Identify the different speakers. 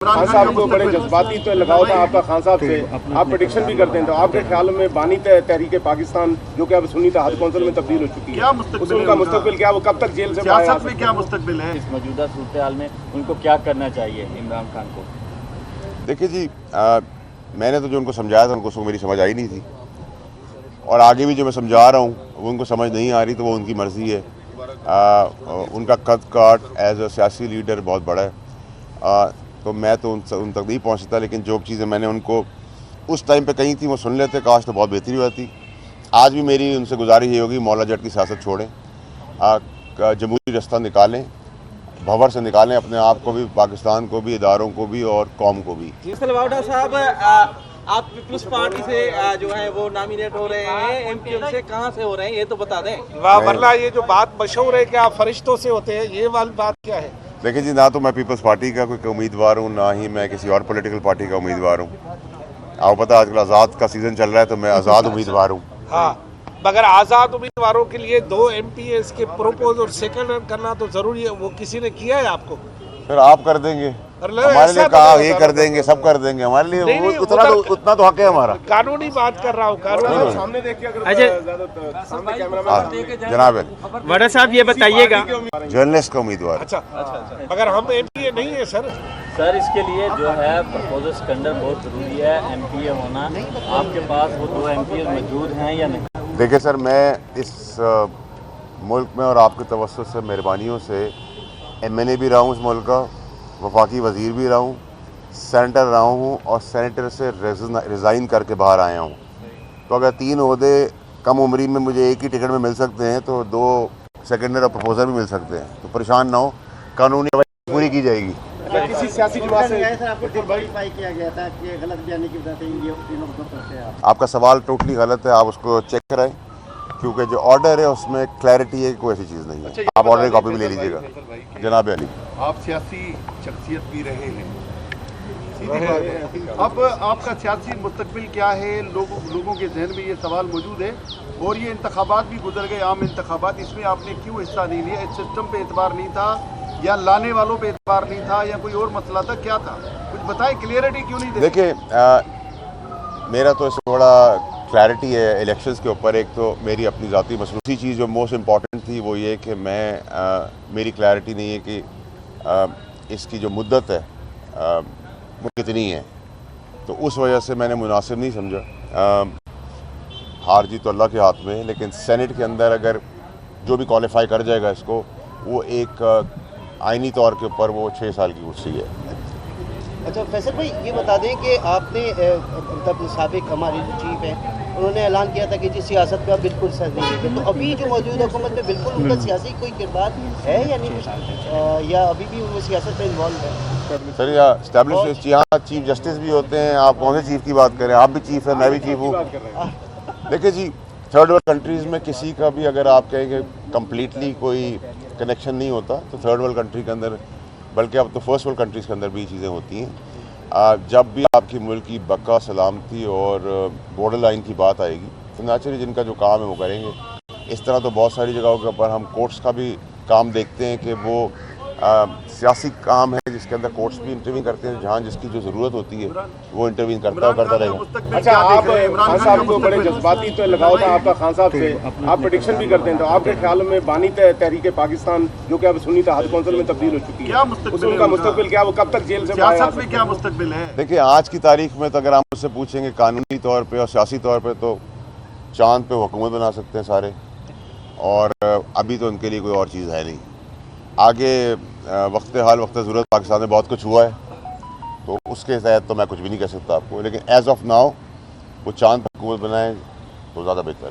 Speaker 1: खान साहब को बड़े जज्बाती तो लगाव था आपका खान साहब से, आप प्रेडिक्शन भी करते हैं, तो आपके ख्याल में बानी तहरीक पाकिस्तान जो कि अब सुन्नी तहद कौंसिल में तब्दील हो चुकी है,
Speaker 2: क्या
Speaker 1: उनका मुस्तकबिल क्या, वो कब तक जेल से बाहर आ सकते हैं?
Speaker 2: क्या मुस्तकबिल है?
Speaker 3: इस मौजूदा सूरत हाल में उनको क्या करना चाहिए इमरान खान को?
Speaker 4: देखिए जी, मैंने तो जो उनको समझाया था उनको मेरी समझ आई नहीं थी, और आगे भी जो मैं समझा रहा हूँ वो उनको समझ नहीं आ रही, तो वो उनकी मर्ज़ी है। उनका कद काट एज अ सियासी लीडर बहुत बड़ा है, तो मैं तो उन तक नहीं पहुँच सकता, लेकिन जो चीज़ें मैंने उनको उस टाइम पे कही थी वो सुन लेते, काश तो बहुत बेहतरी होती। आज भी मेरी उनसे गुजारिश ये होगी, मौला जट की सियासत छोड़ें, जमहूरी रास्ता निकालें, भंवर से निकालें अपने आप को भी, पाकिस्तान को भी, इदारों को भी और कौम को भी।
Speaker 5: सलवाडा साहब, आप पीपल्स पार्टी से जो है वो नॉमिनेट हो रहे हैं, एमपीएम से कहाँ से हो रहे हैं ये तो बता दें।
Speaker 2: वाह, वरना ये जो बात मशहूर है कि आप फरिश्तों से होते हैं, ये वाली बात क्या है?
Speaker 4: देखिए जी, ना तो मैं पीपल्स पार्टी का कोई उम्मीदवार हूँ, ना ही मैं किसी और पॉलिटिकल पार्टी का उम्मीदवार हूँ। आपको पता है आजकल आज़ाद का सीज़न चल रहा है, तो मैं आज़ाद उम्मीदवार हूँ।
Speaker 2: हाँ, मगर आज़ाद उम्मीदवारों के लिए 2 MPs के प्रपोज और सेकंड करना तो जरूरी है, वो किसी ने किया है आपको?
Speaker 4: फिर आप कर देंगे, हमारे लिए कहा ये कर देंगे, सब कर देंगे, हमारे लिए उतना तो हक है हमारा।
Speaker 2: कानूनी बात कर रहा हूँ, कानूनी।
Speaker 1: सामने देखिए, अगर सामने
Speaker 4: जनाब
Speaker 5: वड़ा साहब ये बताइएगा,
Speaker 4: जर्नलिस्ट का उम्मीदवार।
Speaker 2: अच्छा, मगर हम MPA नहीं है सर।
Speaker 3: सर, इसके लिए जो है प्रपोजल सेकंडर बहुत ज़रूरी है, MPA होना। आपके पास वो 2 MPA मौजूद हैं या नहीं?
Speaker 4: देखिए सर, मैं इस मुल्क में और आपके तवज्जुह से, मेहरबानियों से MNA भी रहा हूँ इस मुल्क का, वफाकी वज़ीर भी रहा हूँ, सेनेटर रहा हूँ, और सेनेटर से रिज़ाइन करके बाहर आया हूँ। तो अगर 3 ओहदे कम उम्री में मुझे एक ही टिकट में मिल सकते हैं, तो 2 सेकेंडर और प्रपोजल भी मिल सकते हैं। तो परेशान ना हो, कानूनी पूरी की जाएगी।
Speaker 1: किसी सियासी जमात से
Speaker 6: आपको क्वालिफाई किया गया था कि गलत बयानी की वजह से ये तीनों करते हैं आप?
Speaker 4: आपका सवाल टोटली गलत है, आप उसको चेक कराएं, क्योंकि जो ऑर्डर है उसमें क्लैरिटी है कि कोई ऐसी चीज़ नहीं है। आप ऑर्डर की कॉपी भी ले लीजिएगा। जनाब अली,
Speaker 7: आप सियासी शख्सियत भी रहे हैं, सीधी बात है। अब आपका सियासी मुस्तकबिल क्या है? लोगों के जहन में ये सवाल मौजूद है, और ये इंतखाबात भी गुजर गए, आम इंतखाबात, इसमें आपने क्यों हिस्सा नहीं लिया? इस सिस्टम पे एतबार नहीं था, या लाने वालों पे एतबार नहीं था, या कोई और मसला था, क्या था? कुछ बताएं, क्लियरिटी क्यों नहीं दे?
Speaker 4: देखिए, मेरा तो इसमें बड़ा क्लैरिटी है इलेक्शंस के ऊपर। एक तो मेरी अपनी ज़ाती मसरूफ़ी चीज़ जो मोस्ट इम्पॉर्टेंट थी वो ये कि मेरी क्लैरिटी नहीं है कि इसकी जो मुद्दत है वो कितनी है, तो उस वजह से मैंने मुनासिब नहीं समझा। हार जीत तो अल्लाह के हाथ में है, लेकिन सेनेट के अंदर अगर जो भी क्वालिफाई कर जाएगा इसको, वो एक आइनी तौर के ऊपर वो 6 साल की कुर्सी है।
Speaker 6: अच्छा फैसल भाई, ये बता दें कि आपने तब साबिक हमारे जो चीफ हैं उन्होंने ऐलान किया था कि जी सियासत का बिल्कुल सर नहीं है, तो अभी जो मौजूदा हुकूमत में बिल्कुल उनका सियासी कोई किरदार है या नहीं, या अभी भी वो सियासत में इन्वॉल्व है?
Speaker 4: सर, यहाँ स्टैब्लिश यहाँ चीफ जस्टिस भी होते हैं, आप कौन से चीफ की बात करें? आप भी चीफ है, मैं भी चीफ हूँ। देखिए जी, थर्ड वर्ल्ड कंट्रीज़ में किसी का भी अगर आप कहेंगे कम्प्लीटली कोई कनेक्शन नहीं होता, तो थर्ड वर्ल्ड कंट्री के अंदर, बल्कि अब तो फर्स्ट वर्ल्ड कंट्रीज़ के अंदर भी चीज़ें होती हैं। जब भी आपकी मुल्क की बका, सलामती और बॉर्डर लाइन की बात आएगी, तो नेचुरली जिनका जो काम है वो करेंगे। इस तरह तो बहुत सारी जगहों के ऊपर हम कोर्ट्स का भी काम देखते हैं कि वो सियासी काम है जिसके अंदर कोर्ट्स भी इंटरवीन करते हैं, जहाँ जिसकी जो ज़रूरत होती है वो इंटरवीन करता रहेगा।
Speaker 1: अच्छा, आप खान साहब को बड़े जज्बाती तो लगाव था आपका खान साहब से, आप प्रेडिक्शन भी करते हैं, तो आपके ख्याल में बानी तहरीक पाकिस्तान जो कि अब सुन्नी तहद कौंसिल में तब्दील हो चुकी है, उनका मुस्तकबिल क्या, वो कब तक जेल से बाहर आ सकते हैं?
Speaker 2: सियासत में क्या मुस्तकबिल है?
Speaker 4: देखिए, आज की तारीख में तो अगर आप मुझसे पूछेंगे कानूनी तौर पे और सियासी तौर पे, तो चांद पे हुकूमत बना सकते हैं सारे, और अभी तो उनके लिए कोई और चीज़ है नहीं। आगे वक्त हाल वक्त ज़रूरत पाकिस्तान में बहुत कुछ हुआ है, तो उसके तहत तो मैं कुछ भी नहीं कह सकता आपको, लेकिन एज ऑफ नाउ वो चांद पे हुकूमत बनाएं तो ज़्यादा बेहतर है।